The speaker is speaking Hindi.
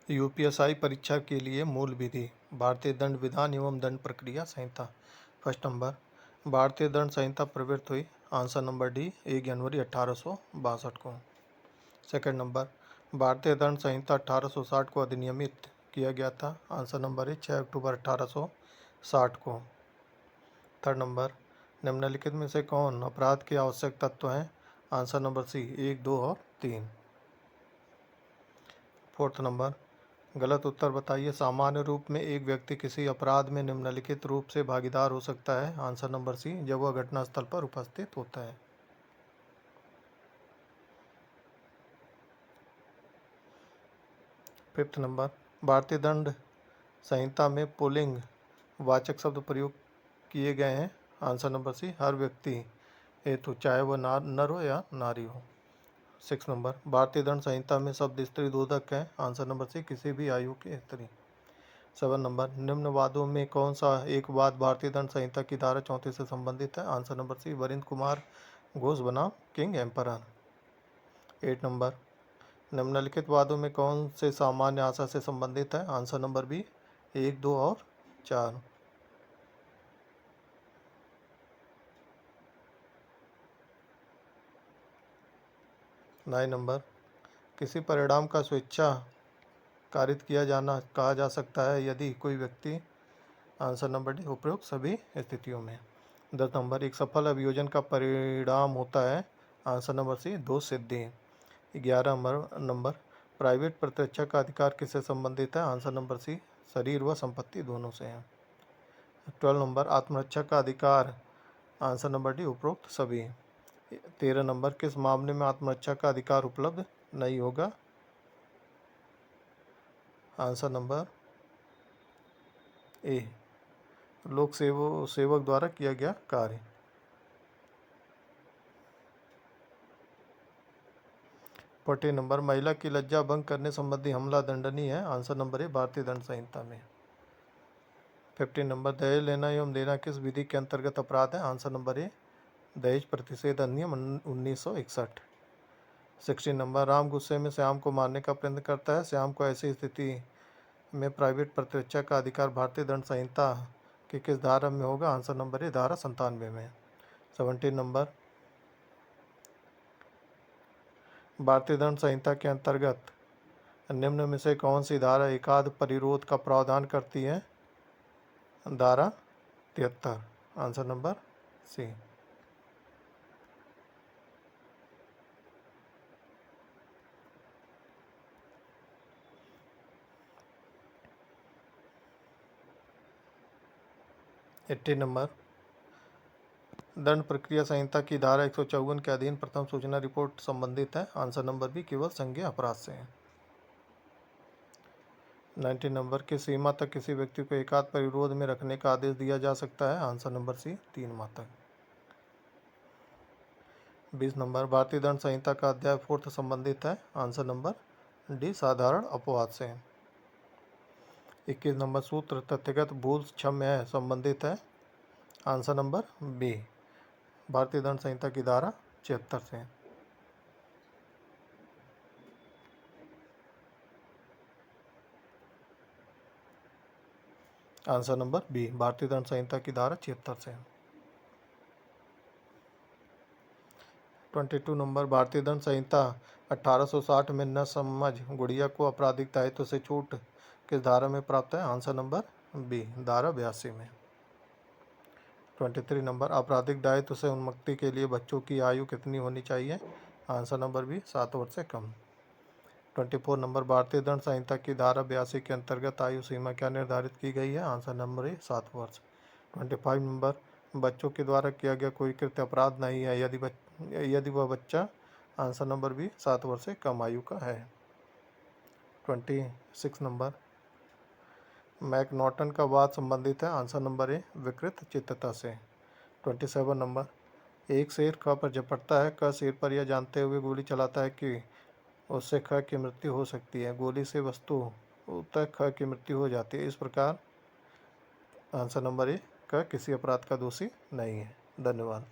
यूपीएसआई परीक्षा के लिए मूल विधि। भारतीय दंड विधान एवं दंड प्रक्रिया संहिता। फर्स्ट नंबर, भारतीय दंड संहिता प्रवृत्त हुई आंसर नंबर डी 1 जनवरी 1862 को। सेकंड नंबर, भारतीय दंड संहिता 1860 को अधिनियमित किया गया था आंसर नंबर ए 6 अक्टूबर 1860 को। थर्ड नंबर, निम्नलिखित में से कौन अपराध के आवश्यक तत्व हैं आंसर नंबर सी 1, 2 और 3। फोर्थ नंबर, गलत उत्तर बताइए। सामान्य रूप में एक व्यक्ति किसी अपराध में निम्नलिखित रूप से भागीदार हो सकता है आंसर नंबर सी जब वह घटनास्थल पर उपस्थित होता है। फिफ्थ नंबर, भारतीय दंड संहिता में पुल्लिंग वाचक शब्द प्रयोग किए गए हैं आंसर नंबर सी हर व्यक्ति हेतु, चाहे वह नर हो या नारी हो। सिक्स नंबर, भारतीय दंड संहिता में शब्द स्त्री दोधक है आंसर नंबर सी किसी भी आयु के स्त्री। 7 नंबर, निम्न वादों में कौन सा एक वाद भारतीय दंड संहिता की धारा 34 से संबंधित है answer number C Varindra Kumar Ghosh बनाम किंग एम्परर। 8 नंबर, निम्नलिखित वादों में कौन से सामान्य आशा से संबंधित है आंसर नंबर बी 1, 2 और 4। 9 नंबर, किसी परिणाम का स्वेच्छा कारित किया जाना कहा जा सकता है यदि कोई व्यक्ति आंसर नंबर डी उपरोक्त सभी स्थितियों में। 10 नंबर, एक सफल अभियोजन का परिणाम होता है आंसर नंबर सी 2 सिद्धि। 11 नंबर, प्राइवेट प्रतिरक्षा का अधिकार किससे संबंधित है आंसर नंबर सी शरीर व संपत्ति दोनों से है। 12 नंबर, आत्मरक्षा का अधिकार आंसर नंबर डी उपरोक्त सभी। 13 नंबर, किस मामले में आत्मरक्षा का अधिकार उपलब्ध नहीं होगा आंसर नंबर ए लोक सेवक द्वारा किया गया कार्य। 14 नंबर, महिला की लज्जा भंग करने संबंधी हमला दंडनीय है आंसर नंबर ए भारतीय दंड संहिता में। 15 नंबर, दहेज लेना एवं देना किस विधि के अंतर्गत अपराध है आंसर नंबर ए दहेज प्रतिषेध अधिनियम 1961। 16 नंबर, राम गुस्से में श्याम को मारने का प्रयत्न करता है। श्याम को ऐसी स्थिति में प्राइवेट प्रतिरक्षा का अधिकार भारतीय दंड संहिता की किस धारा में होगा आंसर नंबर ए धारा 97 में। 17 नंबर, भारतीय दंड संहिता के अंतर्गत निम्न में से कौन सी धारा एकाध परिरोध का प्रावधान करती है धारा 73 answer number C. Eighty number, दंड प्रक्रिया संहिता की धारा 154 के अधीन प्रथम सूचना रिपोर्ट संबंधित है आंसर नंबर बी केवल संज्ञेय अपराध से है। 19 नंबर, किस सीमा तक किसी व्यक्ति को एकाध परिरोध में रखने का आदेश दिया जा सकता है आंसर नंबर सी 3 माह तक। 20 नंबर, भारतीय दंड संहिता का अध्याय 4 संबंधित है आंसर नंबर डी साधारण अपवाद से। 21 नंबर, सूत्र तथ्यगत भूल क्षम्य है संबंधित है आंसर नंबर बी भारतीय दंड संहिता की धारा 76 से। आंसर नंबर बी भारतीय दंड संहिता की धारा 76 से। 22 नंबर, भारतीय दंड संहिता 1860 में न समझ गुड़िया को आपराधिक दायित्व से छूट किस धारा में प्राप्त है आंसर नंबर बी धारा 82 में। 23 नंबर, आपराधिक दायित्व से उन्मुक्ति के लिए बच्चों की आयु कितनी होनी चाहिए आंसर नंबर बी 7 वर्ष से कम। 24 नंबर, भारतीय दंड संहिता की धारा 82 के अंतर्गत आयु सीमा क्या निर्धारित की गई है आंसर नंबर ए 7 वर्ष। 25 नंबर, बच्चों के द्वारा किया गया कोई कृत्य अपराध नहीं है यदि वह बच्चा आंसर नंबर बी 7 वर्ष से कम आयु का है। 26 नंबर, मैकनॉटन का वाद संबंधित है आंसर नंबर ए विकृत चित्तता से। 27 नंबर, एक शेर ख पर झपटता है, क शेर पर यह जानते हुए गोली चलाता है कि उससे ख की मृत्यु हो सकती है। गोली से वस्तुतः ख की मृत्यु हो जाती है। इस प्रकार आंसर नंबर ए क किसी अपराध का दोषी नहीं है। धन्यवाद।